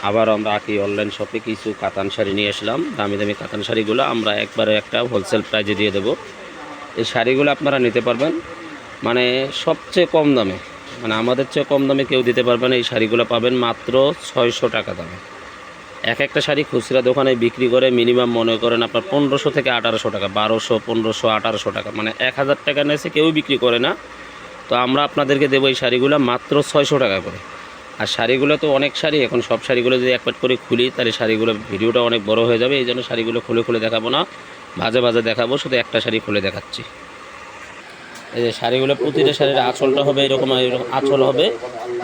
আবার আমরা আঁকি অনলাইন শপে কিছু কাতান শাড়ি নিয়ে আসলাম। দামি দামি কাতান শাড়িগুলো আমরা একবারে একটা হোলসেল প্রাইজে দিয়ে দেবো। এই শাড়িগুলো আপনারা নিতে পারবেন মানে সবচেয়ে কম দামে, মানে আমাদের চেয়ে কম দামে কেউ দিতে পারবেন। এই শাড়িগুলো পাবেন মাত্র 600 টাকা দামে। এক একটা শাড়ি খুচরা দোকানে বিক্রি করে মিনিমাম মনে করেন আপনার 1500 থেকে 1800 টাকা, 1200, 1500, 1800 টাকা, মানে 1000 টাকা নিয়েছে কেউ বিক্রি করে না। তো আমরা আপনাদেরকে দেবো এই শাড়িগুলো মাত্র 600 টাকা করে। আর শাড়িগুলো তো অনেক শাড়ি, এখন সব শাড়িগুলো যদি এক পাট করে খুলি তাহলে শাড়িগুলো ভিডিওটা অনেক বড় হয়ে যাবে। এই জন্য শাড়িগুলো খুলে খুলে দেখাবো না, ভাজে ভাজে দেখাবো। শুধু একটা শাড়ি খুলে দেখাচ্ছি। এই যে শাড়িগুলো, প্রতিটা শাড়ির আঁচলটা হবে এরকম, আঁচল হবে,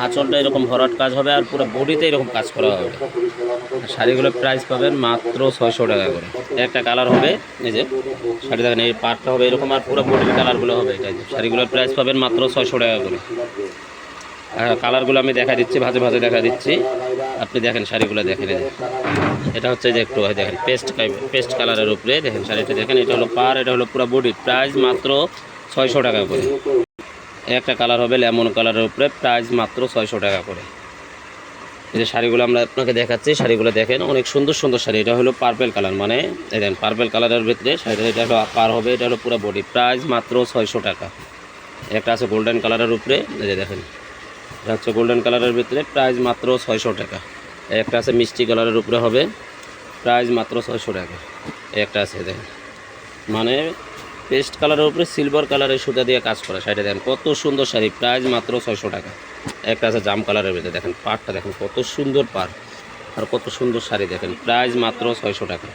আঁচলটা এরকম ভরাট কাজ হবে আর পুরো বডিতে এরকম কাজ করা হবে। শাড়িগুলোর প্রাইস পাবেন মাত্র 600 টাকা করে। একটা কালার হবে, এই যে শাড়ি দেখেন, এই পাটটা হবে এরকম আর পুরো বডির কালারগুলো হবে এটাই। শাড়িগুলোর প্রাইস পাবেন মাত্র 600 টাকা করে। কালারগুলো আমি দেখা দিচ্ছি, ভাজে ভাজে দেখা দিচ্ছি। আপনি দেখেন শাড়িগুলো দেখেন। এটা হচ্ছে যে একটু দেখেন পেস্ট কালারের উপরে দেখেন শাড়িটা দেখেন। এটা হলো পার, এটা হলো পুরো বডি, প্রাইস মাত্র 600 টাকা করে। একটা কালার হবে লেমন কালারের উপরে, প্রাইস মাত্র 600 টাকা করে। এই যে শাড়িগুলো আমরা আপনাকে দেখাচ্ছি, শাড়িগুলো দেখেন অনেক সুন্দর সুন্দর শাড়ি। এটা হলো পার্পেল কালার, মানে দেখেন পার্পেল কালারের ভিতরে শাড়িটা, এটা হলো পার হবে, এটা হলো পুরো বডি, প্রাইস মাত্র 600 টাকা। একটা আছে গোল্ডেন কালারের উপরে, এই যে দেখেন এটা হচ্ছে গোল্ডেন কালারের ভিতরে, প্রাইস মাত্র 600 টাকা। একটা আছে মিষ্টি কালারের উপরে হবে, প্রাইস মাত্র 600 টাকা। একটা আছে দেখেন মানে পেস্ট কালারের উপরে সিলভার কালারের সুতা দিয়ে কাজ করা শাড়িটা দেখেন কত সুন্দর শাড়ি, প্রাইস মাত্র 600 টাকা। একটা আছে জাম কালারের ভিতরে, দেখেন পাড়টা দেখেন কত সুন্দর পাড় আর কত সুন্দর শাড়ি দেখেন, প্রাইস মাত্র 600 টাকা।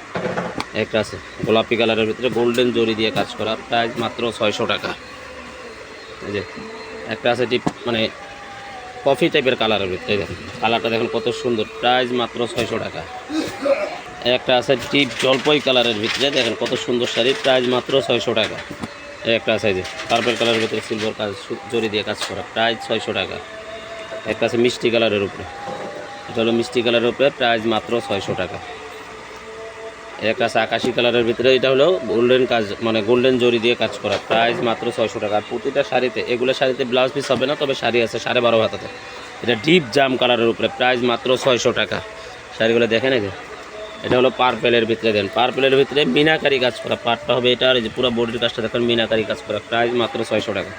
একটা আছে গোলাপি কালারের ভিতরে গোল্ডেন জরি দিয়ে কাজ করা, প্রাইস মাত্র 600 টাকা। এই যে একটা আছে টিপ মানে কফি টাইপের কালারের ভিতরে, দেখেন কালারটা দেখেন কত সুন্দর, প্রাইস মাত্র 600 টাকা। একটা আছে টিপ জলপাই কালারের ভিতরে, দেখেন কত সুন্দর শাড়ি, প্রাইস মাত্র 600 টাকা। একটা আছে যে পার্পল কালারের ভিতরে সিলভার কাজ জরি দিয়ে কাজ করা, প্রাইস 600 টাকা। একটা আছে মিষ্টি কালারের উপরে, এটা হলো মিষ্টি কালারের উপরে, প্রাইস মাত্র 600 টাকা। একটা আছে আকাশি কালারের ভিতরে, এটা হলো গোল্ডেন কাজ মানে গোল্ডেন জরি দিয়ে কাজ করা, প্রাইস মাত্র 600 টাকা। আর প্রতিটা শাড়িতে, এগুলো শাড়িতে ব্লাউজ পিস হবে না, তবে শাড়ি আছে 12.5 হাতাতে। এটা ডিপ জাম কালারের উপরে, প্রাইস মাত্র 600 টাকা। শাড়িগুলো দেখেন, এই যে এটা হলো পার্পেলের ভিতরে, দেন পার্পেলের ভিতরে মিনাকারি কাজ করা, পাটটা হবে এটা, আর এই যে পুরো বডির কাজটা দেখেন মিনাকারি কাজ করা, প্রাইস মাত্র 600 টাকা।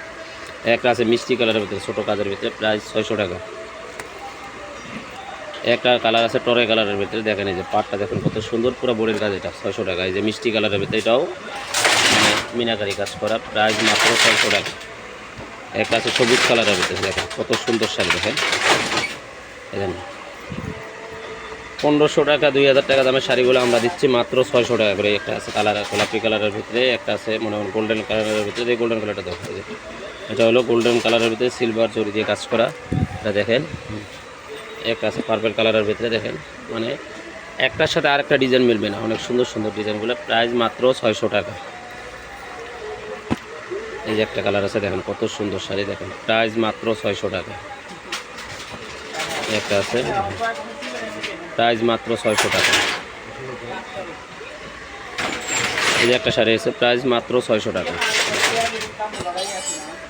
একটা আছে মিষ্টি কালারের ভিতরে ছোটো কাজের ভিতরে, প্রাইস 600 টাকা। একটা কালার আছে টরে কালারের ভিতরে, দেখেন এই যে পাটটা দেখেন কত সুন্দর, পুরো বডির কাজ, এটা 600 টাকা। এই যে মিষ্টি কালারের ভিতরে, এটাও মানে মিনাকারি কাজ করা, প্রাইস মাত্র 600 টাকা। একটা আছে সবুজ কালারের ভিতরে, দেখেন কত সুন্দর শাড়ি দেখেন। দেখেন 1500 টাকা 2000 টাকা দামের শাড়িগুলো আমরা দিচ্ছি মাত্র 600 টাকা করে। একটা আছে কালার গোলাপি কালারের ভিতরে, একটা আছে মনে হয় গোল্ডেন কালারের ভিতরে। এই গোল্ডেন কালারটা দেখো, এটা হলো গোল্ডেন কালারের ভিতরে সিলভার জরি দিয়ে কাজ করা, এটা দেখেন। একটা আছে পার্পল কালারের ভিতরে, দেখেন মানে একটার সাথে আরেকটা ডিজাইন মিলবে না, অনেক সুন্দর সুন্দর ডিজাইনগুলো, প্রাইস মাত্র 600 টাকা। এই যে একটা কালার আছে দেখেন কত সুন্দর শাড়ি, দেখেন প্রাইস মাত্র 600 টাকা। একটা আছে প্রাইস মাত্র 600 টাকা। এই যে একটা শাড়ি আছে, প্রাইস মাত্র 600 টাকা।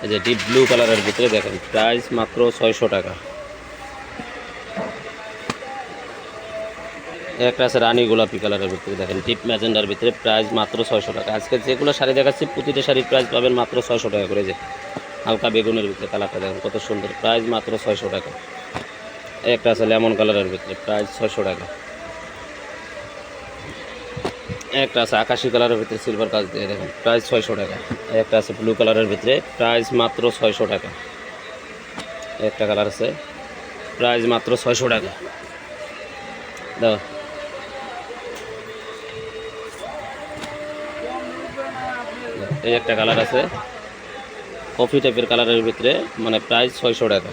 এই যে ডিপ ব্লু কালারের ভিতরে, দেখেন প্রাইস মাত্র 600 টাকা। একটা আছে রানী গোলাপি কালারের ভিতরে, দেখেন ডিপ ম্যাজেন্ডার ভিতরে, প্রাইস মাত্র 600 টাকা। আজকে যেগুলো শাড়ি দেখাচ্ছি প্রতিটা শাড়ির প্রাইস পাবেন মাত্র 600 টাকা করে। যে হালকা বেগুনের ভিতরে কালারটা দেখেন কত সুন্দর, প্রাইস মাত্র 600 টাকা। একটা আছে লেমন কালারের ভিতরে, প্রাইস 600 টাকা। একটা আছে আকাশি কালারের ভিতরে সিলভার কাজ দিয়ে, দেখেন প্রাইস 600 টাকা। একটা আছে ব্লু কালারের ভিতরে, প্রাইস মাত্র 600 টাকা। একটা কালার আছে, প্রাইস মাত্র 600 টাকা। দাও এই একটা কালার আছে কফি টাইপের কালারের ভিতরে, মানে প্রাইস 600 টাকা।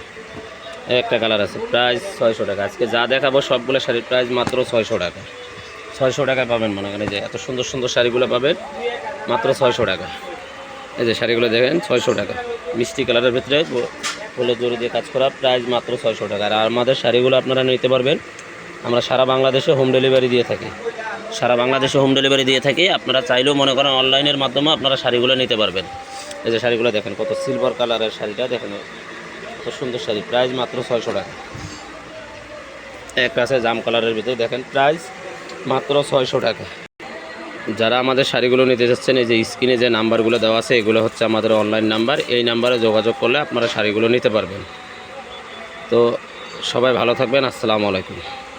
একটা কালার আছে, প্রাইস 600 টাকা। আজকে যা দেখাবো সবগুলো শাড়ির প্রাইস মাত্র 600 টাকা। 600 টাকায় পাবেন, মনে করেন যে এত সুন্দর সুন্দর শাড়িগুলো পাবেন মাত্র 600 টাকা। এই যে শাড়িগুলো দেখেন 600 টাকা, মিষ্টি কালারের ভিতরে ফুলের জড়ি দিয়ে কাজ করা, প্রাইস মাত্র 600 টাকা। আর আমাদের শাড়িগুলো আপনারা নিতে পারবেন, আমরা সারা বাংলাদেশে হোম ডেলিভারি দিয়ে থাকি, সারা বাংলাদেশে হোম ডেলিভারি দিয়ে থাকি। আপনারা চাইলেও মনে করেন অনলাইনের মাধ্যমে আপনারা শাড়িগুলো নিতে পারবেন। এই যে শাড়িগুলো দেখেন কত সিলভার কালারের শাড়িটা দেখেন কত সুন্দর শাড়ি, প্রাইস মাত্র 600 টাকা। একটা আছে জাম কালারের ভিতরে, দেখেন প্রাইস মাত্র 600 টাকা। যারা আমাদের শাড়িগুলো নিতে যাচ্ছেন, এই যে স্ক্রিনে যে নাম্বারগুলো দেওয়া আছে এগুলো হচ্ছে আমাদের অনলাইন নাম্বার, এই নাম্বারে যোগাযোগ করলে আপনারা শাড়িগুলো নিতে পারবেন। তো সবাই ভালো থাকবেন, আসসালামু আলাইকুম।